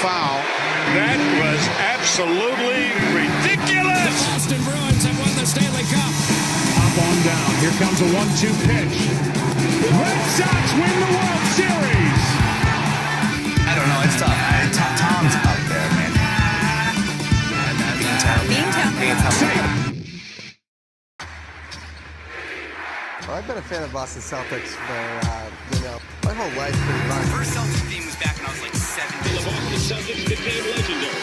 foul. That was absolutely ridiculous. The Boston Bruins have won the Stanley Cup. Up on down. Here comes a 1-2 pitch. Red Sox win the World Series. I don't know. It's tough. Tom's up there, man. Well, I've been a fan of Boston Celtics for, my whole life pretty much. First Celtics team was back when I was like 7. The Boston Celtics became legendary.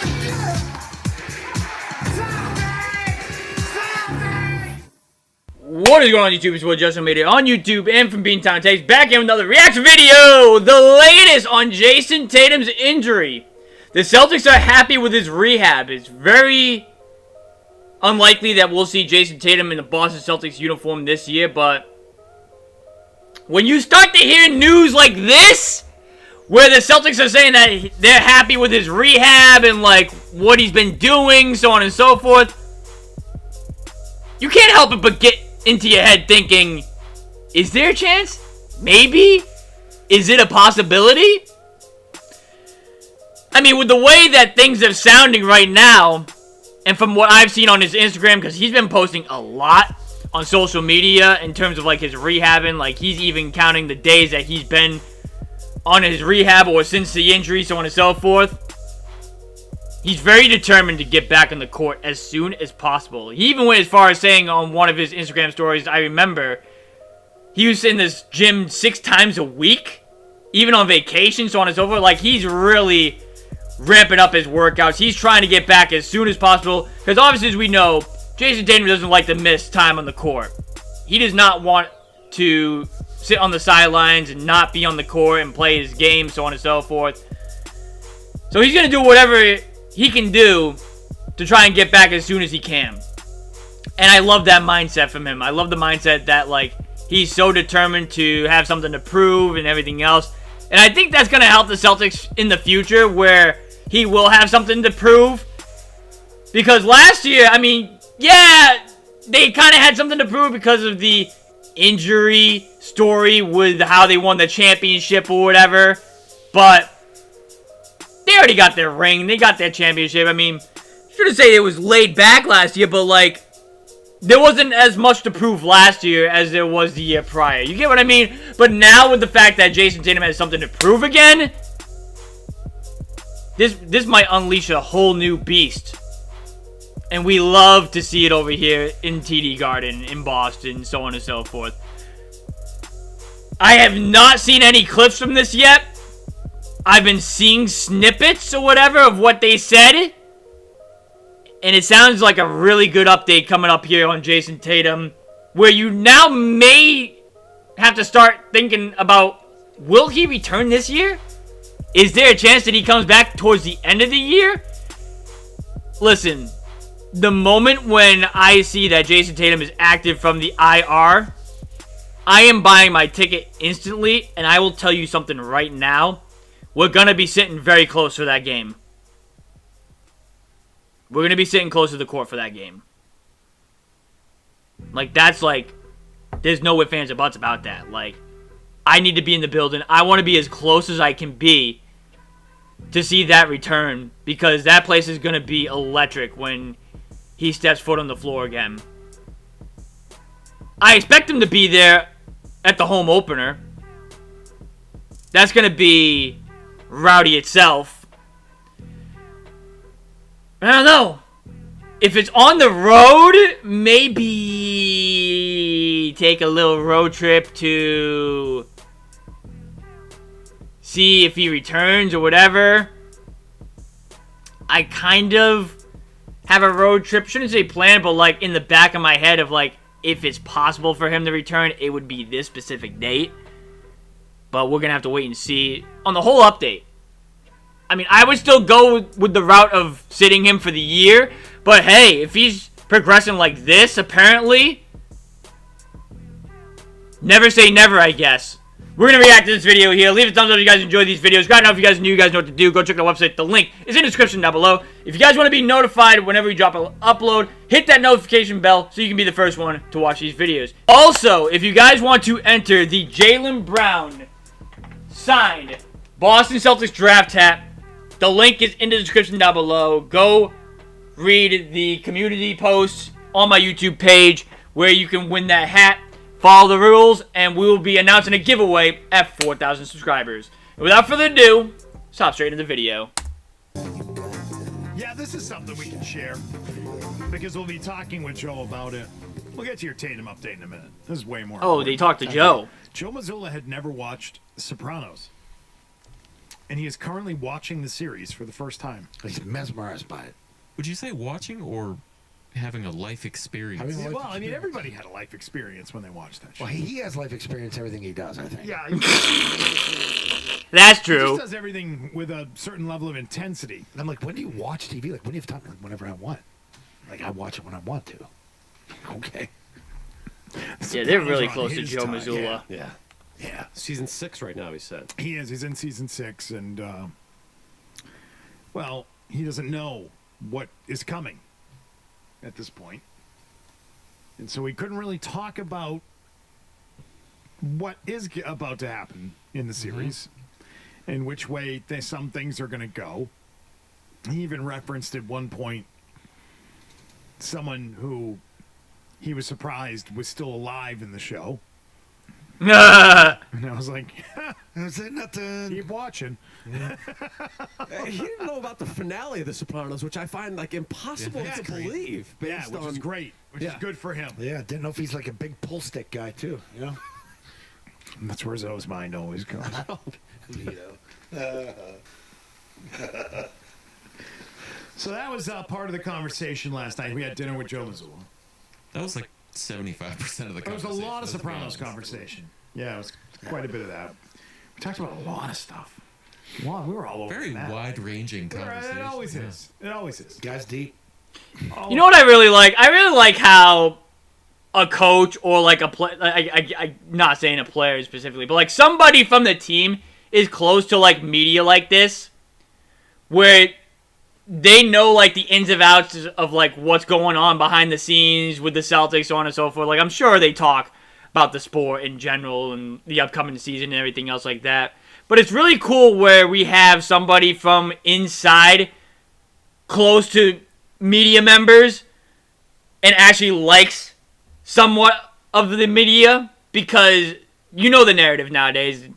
What is going on YouTube? It's Jayson made it on YouTube and from Beantown Takes back in with another reaction video. The latest on Jayson Tatum's injury. The Celtics are happy with his rehab. It's very unlikely that we'll see Jayson Tatum in the Boston Celtics uniform this year, but when you start to hear news like this, where the Celtics are saying that they're happy with his rehab and like what he's been doing, so on and so forth, you can't help it but get into your head thinking, is there a chance? Maybe? Is it a possibility? I mean, with the way that things are sounding right now, and from what I've seen on his Instagram, because he's been posting a lot on social media in terms of like his rehabbing, like he's even counting the days that he's been on his rehab or since the injury, so on and so forth. He's very determined to get back on the court as soon as possible. He even went as far as saying on one of his Instagram stories, I remember, he was in this gym 6 times a week, even on vacation, so on and so forth. Like, he's really ramping up his workouts. He's trying to get back as soon as possible, because obviously, as we know, Jayson Tatum doesn't like to miss time on the court. He does not want to sit on the sidelines and not be on the court and play his game, so on and so forth. So he's going to do whatever he can do to try and get back as soon as he can. And I love that mindset from him. I love the mindset that, like, he's so determined to have something to prove and everything else. And I think that's going to help the Celtics in the future, where he will have something to prove. Because last year, I mean, yeah, they kind of had something to prove because of the injury story with how they won the championship or whatever. But they already got their ring. They got their championship. I mean, shouldn't say it was laid back last year, but like, there wasn't as much to prove last year as there was the year prior. You get what I mean? But now with the fact that Jayson Tatum has something to prove again, this might unleash a whole new beast. And we love to see it over here in TD Garden, in Boston, so on and so forth. I have not seen any clips from this yet. I've been seeing snippets or whatever of what they said. And it sounds like a really good update coming up here on Jayson Tatum, where you now may have to start thinking about, will he return this year? Is there a chance that he comes back towards the end of the year? Listen, the moment when I see that Jayson Tatum is active from the IR, I am buying my ticket instantly, and I will tell you something right now. We're going to be sitting very close for that game. We're going to be sitting close to the court for that game. Like, that's like, there's no ifs, ands, or buts about that. Like, I need to be in the building. I want to be as close as I can be to see that return, because that place is going to be electric when he steps foot on the floor again. I expect him to be there at the home opener. That's going to be rowdy itself. I don't know. If it's on the road, maybe take a little road trip to see if he returns or whatever. I kind of have a road trip, shouldn't say plan, but like in the back of my head of like, if it's possible for him to return, it would be this specific date. But we're going to have to wait and see on the whole update. I mean, I would still go with the route of sitting him for the year. But hey, if he's progressing like this, apparently, never say never, I guess. We're going to react to this video here. Leave a thumbs up if you guys enjoy these videos. Gotta know if you guys are new, you guys know what to do. Go check the website. The link is in the description down below. If you guys want to be notified whenever we drop an upload, hit that notification bell so you can be the first one to watch these videos. Also, if you guys want to enter the Jaylen Brown signed Boston Celtics draft hat, The link is in the description down below. Go read the community posts on my YouTube page where you can win that hat. Follow the rules, and we will be announcing a giveaway at 4,000 subscribers. And without further ado, let's hop straight into the video. Yeah, this is something we can share because we'll be talking with Joe about it. We'll get to your Tatum update in a minute. This is way more. Oh, important. they talked to Joe. Joe Mazzulla had never watched Sopranos, and he is currently watching the series for the first time. He's mesmerized by it. Would you say watching or having a life experience? Well, I mean, everybody had a life experience when they watched that show. Well, he has life experience, everything he does, I think. Yeah, That's he true. just does everything with a certain level of intensity. And I'm like, when do you watch TV? Like, when do you have time? Like, whenever I want. Like, I watch it when I want to. Okay. Yeah, they're really Sopranos are on close to his Joe time. Mazzulla. Yeah. Yeah. Season 6 right now, he said. He is. He's in season 6, and, well, he doesn't know what is coming at this point. And so he couldn't really talk about what is about to happen in the series, in which way some things are going to go. He even referenced at one point someone who he was surprised was still alive in the show. And I was like, I say nothing. keep watching. He didn't know about the finale of The Sopranos, which I find like impossible to believe. Yeah, Based which on is great. Which is good for him. Yeah, didn't know if he's like a big pull stick guy, too. You know? And that's where Zoe's mind always goes. So that was part of the conversation last night. We had dinner with Joe Mazzulla. That was like 75% of the There conversation. was a lot of Sopranos conversation. Yeah, it was quite a bit of that. We talked about a lot of stuff. Wow, we were all over Very that. wide-ranging conversation. It always yeah. is. It always is. Guys deep. You know what I really like? I really like how a coach or like a play, I'm not saying a player specifically, but like somebody from the team is close to like media like this, where they know like the ins and outs of like what's going on behind the scenes with the Celtics, so on and so forth. Like I'm sure they talk about the sport in general and the upcoming season and everything else like that. But it's really cool where we have somebody from inside, close to media members, and actually likes somewhat of the media, because you know the narrative nowadays.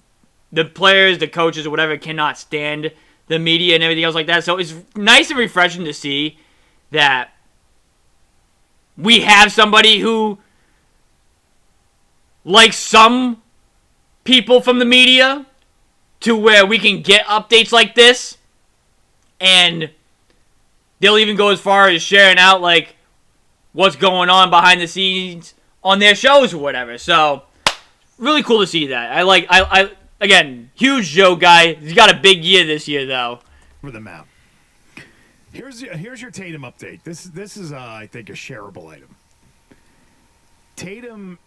The players, the coaches, or whatever cannot stand the media and everything else like that. So it's nice and refreshing to see that we have somebody who likes some people from the media to where we can get updates like this, and they'll even go as far as sharing out like what's going on behind the scenes on their shows or whatever. So really cool to see that. I again, huge Joe guy. He's got a big year this year though. For the map. Here's your Tatum update. This is I think a shareable item. Tatum,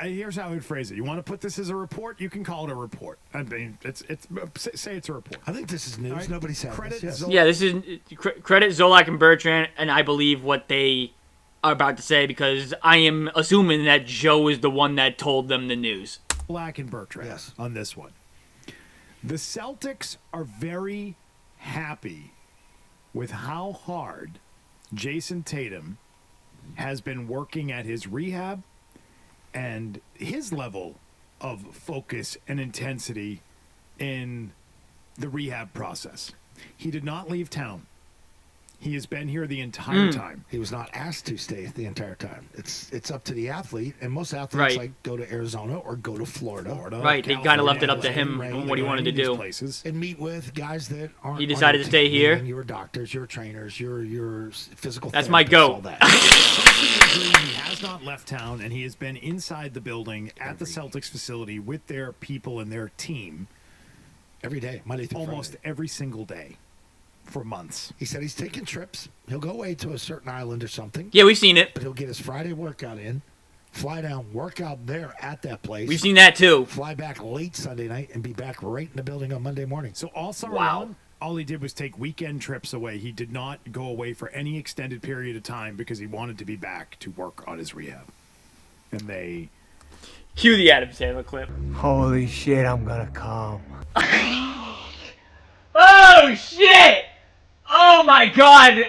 here's how I would phrase it. You want to put this as a report? You can call it a report. I mean, say it's a report. I think this is news. Right. Nobody said Credit this. Yes. Zolak. Yeah, this is credit Zolak and Bertrand, and I believe what they are about to say, because I am assuming that Joe is the one that told them the news. Black and Bertrand on this one. The Celtics are very happy with how hard Jayson Tatum has been working at his rehab and his level of focus and intensity in the rehab process. He did not leave town. He has been here the entire time. He was not asked to stay the entire time. It's up to the athlete, and most athletes Right. like go to Arizona or go to Florida. Right, they kind of left it up to him California, on what he wanted to These do. places. and meet with guys that aren't. He decided on to stay here? Your doctors, your trainers, your physical. That's my therapists, goat. all that. He has not left town, and he has been inside the building at the Celtics facility with their people and their team Every day, Monday through almost Friday. every single day for months. He said he's taking trips. He'll go away to a certain island or something, Yeah, we've seen it. but he'll get his Friday workout in, fly down, work out there at that place. We've seen that too. Fly back late Sunday night and be back right in the building on Monday morning. So all summer Wow. long, all he did was take weekend trips away. He did not go away for any extended period of time because he wanted to be back to work on his rehab. And they... Cue the Adam Sandler clip. Holy shit, I'm gonna come. Oh shit! my God.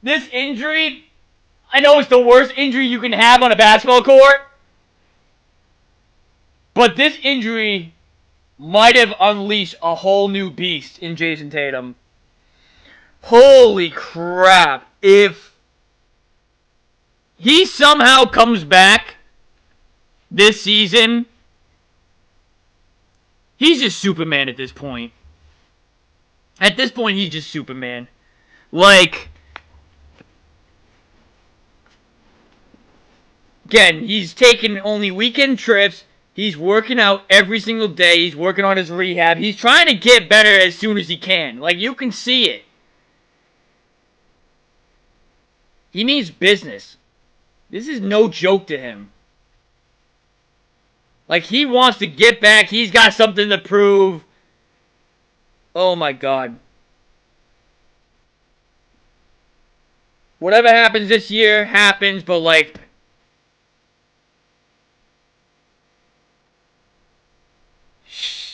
This injury, I know it's the worst injury you can have on a basketball court, but this injury might have unleashed a whole new beast in Jayson Tatum. Holy crap. If he somehow comes back this season, he's just Superman at this point. At this point, he's just Superman. Like, again, he's taking only weekend trips. He's working out every single day. He's working on his rehab. He's trying to get better as soon as he can. Like, you can see it. He means business. This is no joke to him. Like, he wants to get back. He's got something to prove. Oh, my God. Whatever happens this year, happens, but, like,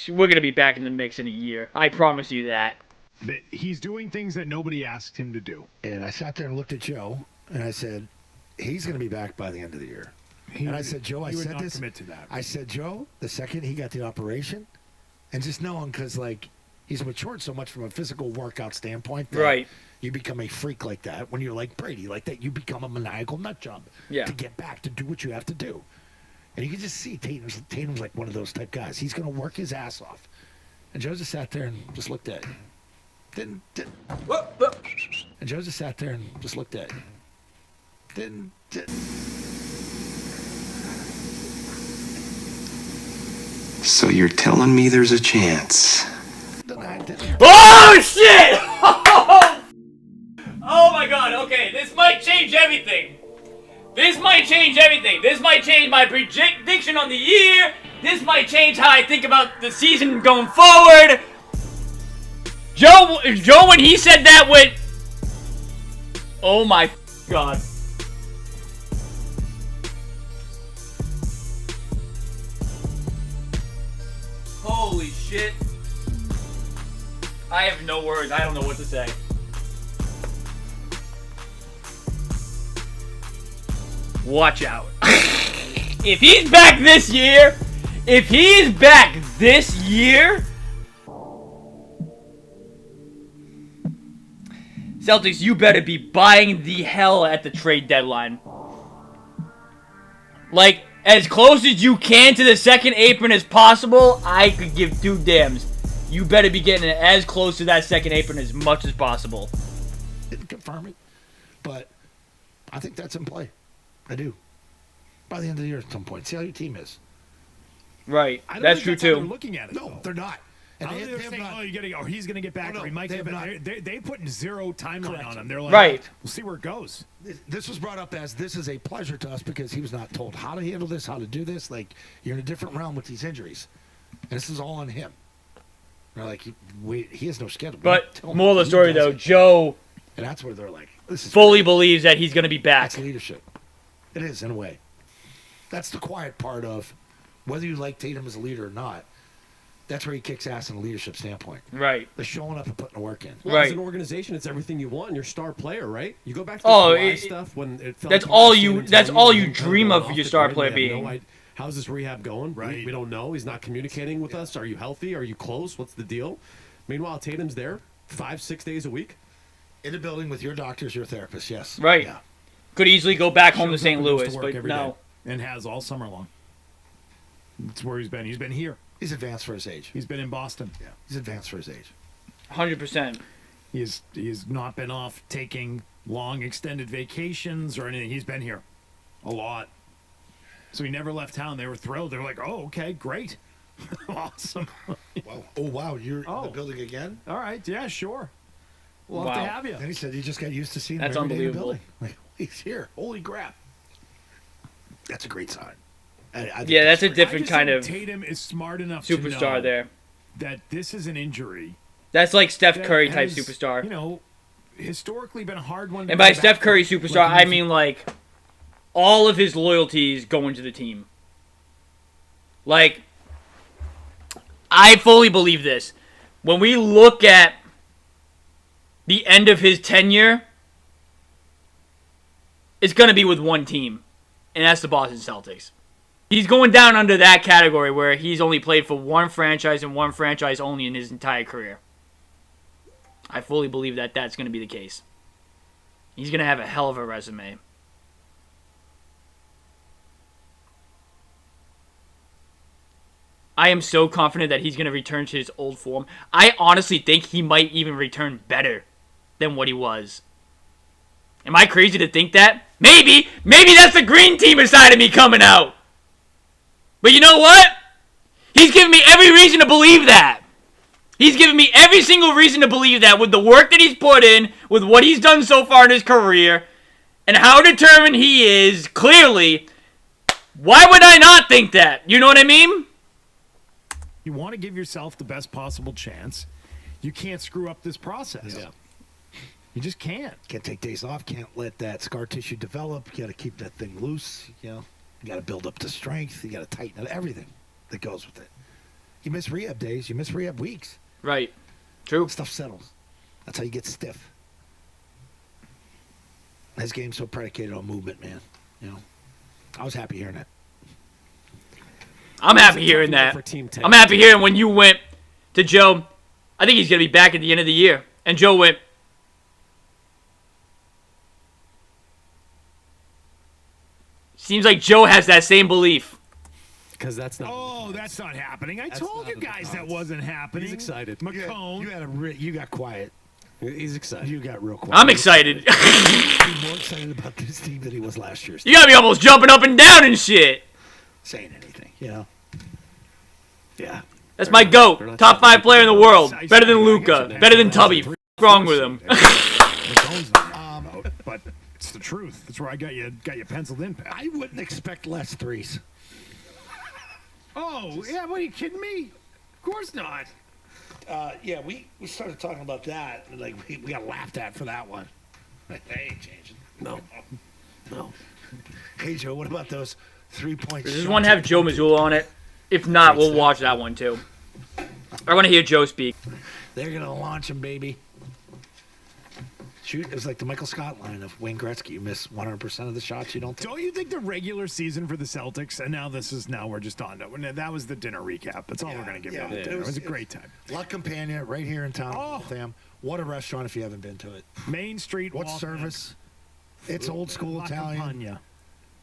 we're going to be back in the mix in a year. I promise you that. He's doing things that nobody asked him to do. And I sat there and looked at Joe, and I said, he's going to be back by the end of the year. And I said, Joe, I said this. Commit to that. I said, Joe, the second he got the operation, and just knowing, because, like, he's matured so much from a physical workout standpoint. That Right. You become a freak like that. When you're like Brady, like that, you become a maniacal nut job to get back, to do what you have to do. And you can just see Tatum's like one of those type guys. He's going to work his ass off. And Joe just sat there and just looked at him. And Joe just sat there and just looked at him. So you're telling me there's a chance? Oh, shit! Oh, my God. Okay, this might change everything. This might change everything. This might change my prediction on the year. This might change how I think about the season going forward. Joe, when he said that went... Oh, my God. Holy shit. I have no words. I don't know what to say. Watch out. If he's back this year, Celtics, you better be buying the hell at the trade deadline. Like, as close as you can to the second apron as possible, I could give two damns. You better be getting as close to that second apron as much as possible. Didn't confirm it, but I think that's in play. I do. By the end of the year at some point. See how your team is. Right. I don't That's think true, how too. they're looking at it. No, they're not. And I don't think they're saying, oh, he's going to get back, or he might get back. They put zero timeline on him. They're like, Right. We'll see where it goes. This was brought up as this is a pleasure to us because he was not told how to handle this, how to do this. Like, you're in a different realm with these injuries. And this is all on him. They're like, he has no schedule. But more of the story, though, Joe and that's where they're like, this is fully believes that he's going to be back. That's leadership. It is, in a way. That's the quiet part of whether you like Tatum as a leader or not. That's where he kicks ass in a leadership standpoint. Right. The showing up and putting the work in. Well, Right. As an organization, it's everything you want in your star player, right? You go back to the Oh, Kawhi it- stuff when it felt that's like all Kawhi you- standing that's tall, all he you was dream going of off your the star grid, player we have being. no idea. How's this rehab going? Right. We don't know. He's not communicating with us. Are you healthy? Are you close? What's the deal? Meanwhile, Tatum's there 5-6 days a week. In the building with your doctors, your therapist, yes. Right. Yeah. Could easily go back home to Shows up St. and goes Louis, work but every no. day, and has all summer long. That's where he's been. He's been here. He's advanced for his age. He's been in Boston. Yeah. He's advanced for his age. 100%. He's not been off taking long extended vacations or anything. He's been here a lot. So he never left town. They were thrilled. They were like, "Oh, okay, great, awesome." Wow. Oh, wow. You're in Oh. the building again? All right, yeah, sure. We'll have Wow. to have you. And he said you just got used to seeing That's him every day in the unbelievable. building. Like, he's here. Holy crap. That's a great sign. I think Yeah, that's a great. different I just kind think of Tatum is smart enough to superstar know there. that this is an injury. That's like Steph that Curry type has, superstar. You know, historically been a hard one. To And by come Steph back Curry from. superstar, Like, I mean like all of his loyalties going to the team. Like, I fully believe this. When we look at the end of his tenure is going to be with one team, and that's the Boston Celtics. He's going down under that category where he's only played for one franchise and one franchise only in his entire career. I fully believe that that's going to be the case. He's going to have a hell of a resume. I am so confident that he's going to return to his old form. I honestly think he might even return better than what he was. Am I crazy to think that? Maybe. Maybe that's the green team inside of me coming out. But you know what? He's giving me every reason to believe that. He's giving me every single reason to believe that with the work that he's put in, with what he's done so far in his career, and how determined he is, clearly. Why would I not think that? You know what I mean? You want to give yourself the best possible chance. You can't screw up this process. Yeah. You just can't. Can't take days off. Can't let that scar tissue develop. You got to keep that thing loose. You got to build up the strength. You got to tighten up everything that goes with it. You miss rehab days. You miss rehab weeks. Right. True. Stuff settles. That's how you get stiff. His game's so predicated on movement, man. I was happy hearing that. I'm happy hearing that. I'm happy hearing when you went to Joe, I think he's going to be back at the end of the year. And Joe went, seems like Joe has that same belief. Because that's not. Oh, that's not happening. I told you guys that wasn't happening. He's excited. McCone. You got quiet. He's excited. You got real quiet. I'm excited. He's more excited about this team than he was last year. You got to be almost jumping up and down and shit. Saying anything, Yeah. That's my GOAT. Top 5 player in the world. Better than Luka. Better than Tubby. What's wrong with him? But it's the truth. That's where I got you penciled in, Pat. I wouldn't expect less threes. Oh, yeah, what, are you kidding me? Of course not. Yeah, we started talking about that, and like we got laughed at for that one. That ain't changing. No. Hey Joe, what about those 3-point Does this one have Joe Mazzulla on it? If not, we'll watch that one too. I want to hear Joe speak. They're gonna launch him, baby. Shoot, it was like the Michael Scott line of Wayne Gretzky. You miss 100% of the shots you don't take. Don't you think the regular season for the Celtics, and now we're just on to, that was the dinner recap. That's all we're going to give you. It was a great time. La Campagna, right here in town. Oh, damn. What a restaurant if you haven't been to it. Main Street. What service? It's old school Italian. Campagna.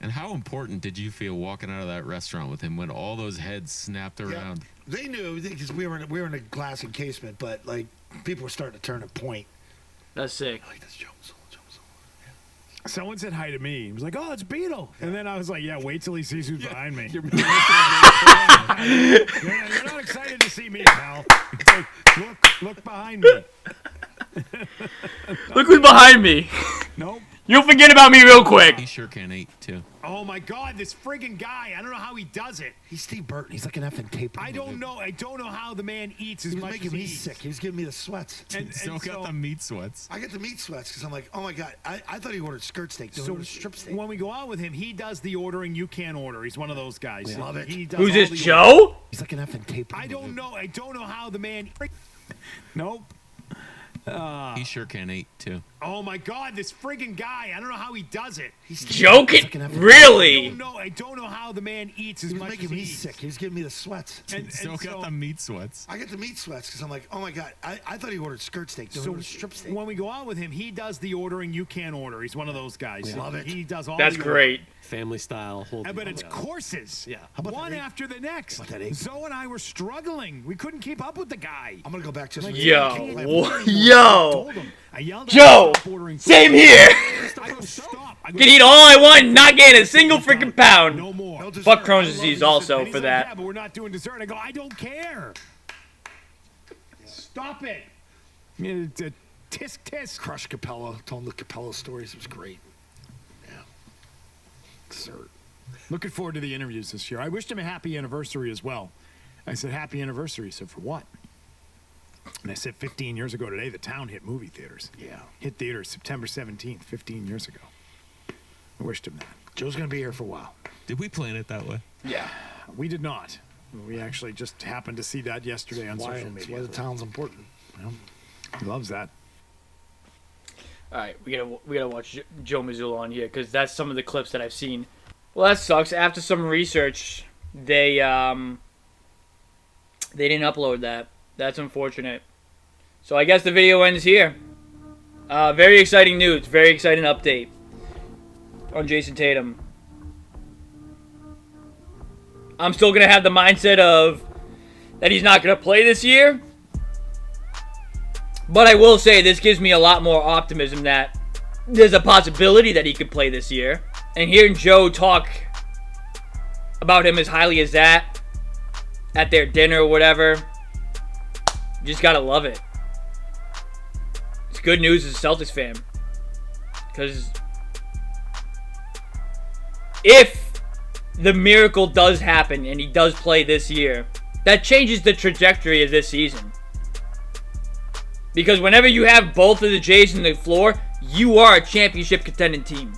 And how important did you feel walking out of that restaurant with him when all those heads snapped around? They knew because we were in a glass encasement, but like people were starting to turn a point. That's sick. Like that's Joe. Someone said hi to me. He was like, "Oh, it's Beetle," and then I was like, "Yeah, wait till he sees who's behind me." You're not excited to see me, pal. It's like, look behind me. Look who's behind me. Nope. You'll forget about me real quick. He sure can eat, too. Oh, my God, this friggin' guy. I don't know how he does it. He's Steve Burton. He's like an effing tape. I don't know how the man eats as much as he eats. Sick. He was giving me the sweats. And still got the meat sweats. I get the meat sweats because I'm like, oh, my God. I thought he ordered skirt steak. So strip steak. When we go out with him, he does the ordering. You can't order. He's one of those guys. Love it. He does Who's this, the Joe? Ordering. He's like an effing tape. I don't know how the man... Nope. He sure can eat, too. Oh, my God, this friggin' guy. I don't know how he does it. Joking? Really? I don't know how the man eats as much as he eats. Making me sick. He was giving me the sweats. And still got the meat sweats. I get the meat sweats because I'm like, oh, my God. I thought he ordered skirt steak. So strip steak. When we go out with him, he does the ordering. You can't order. He's one of those guys. Love it. He does all That's the great. Family style. But it's courses. Yeah. One after the next. Zoe and I were struggling. We couldn't keep up with the guy. I'm going to go back just Yo. Joe. Same here. Can eat all I want and not gain a single freaking pound. No more. Fuck Crohn's disease also for that. Yeah, but we're not doing dessert. I go, I don't care. Stop it. Tisk tisk. Crush Capella. Told him the Capella stories. It was great. Yeah. Dessert. Looking forward to the interviews this year. I wished him a happy anniversary as well. I said, happy anniversary. So for what? And I said 15 years ago today, the town hit movie theaters. Yeah. Hit theaters September 17th, 15 years ago. I wished him that. Joe's going to be here for a while. Did we plan it that way? Yeah. We did not. We actually just happened to see that yesterday on social media. That's why the town's important. He loves that. All right, we gotta watch Joe Mazzulla on here because that's some of the clips that I've seen. Well, that sucks. After some research, they didn't upload that. That's unfortunate. So I guess the video ends here. Very exciting news. Very exciting update on Jayson Tatum. I'm still gonna have the mindset of that he's not gonna play this year. But I will say this gives me a lot more optimism that there's a possibility that he could play this year. And hearing Joe talk about him as highly as that at their dinner or whatever, you just gotta love it. It's good news as a Celtics fan. Because if the miracle does happen and he does play this year, that changes the trajectory of this season. Because whenever you have both of the Jays on the floor, you are a championship contending team.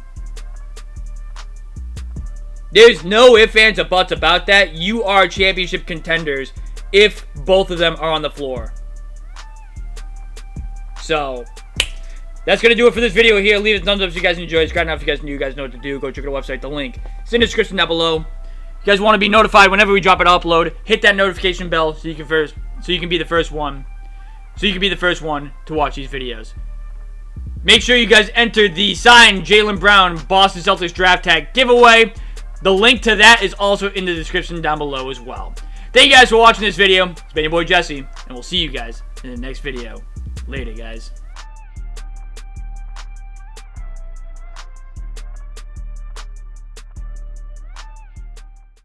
There's no ifs, ands, or buts about that. You are championship contenders if both of them are on the floor. So, that's going to do it for this video here. Leave a thumbs up if you guys enjoyed. Subscribe now if you guys new. You guys know what to do. Go check out the website. The link is in the description down below. If you guys want to be notified whenever we drop an upload, hit that notification bell so you can be the first one. So you can be the first one to watch these videos. Make sure you guys enter the signed Jaylen Brown Boston Celtics draft tag giveaway. The link to that is also in the description down below as well. Thank you guys for watching this video. It's been your boy Jesse, and we'll see you guys in the next video. Later, guys.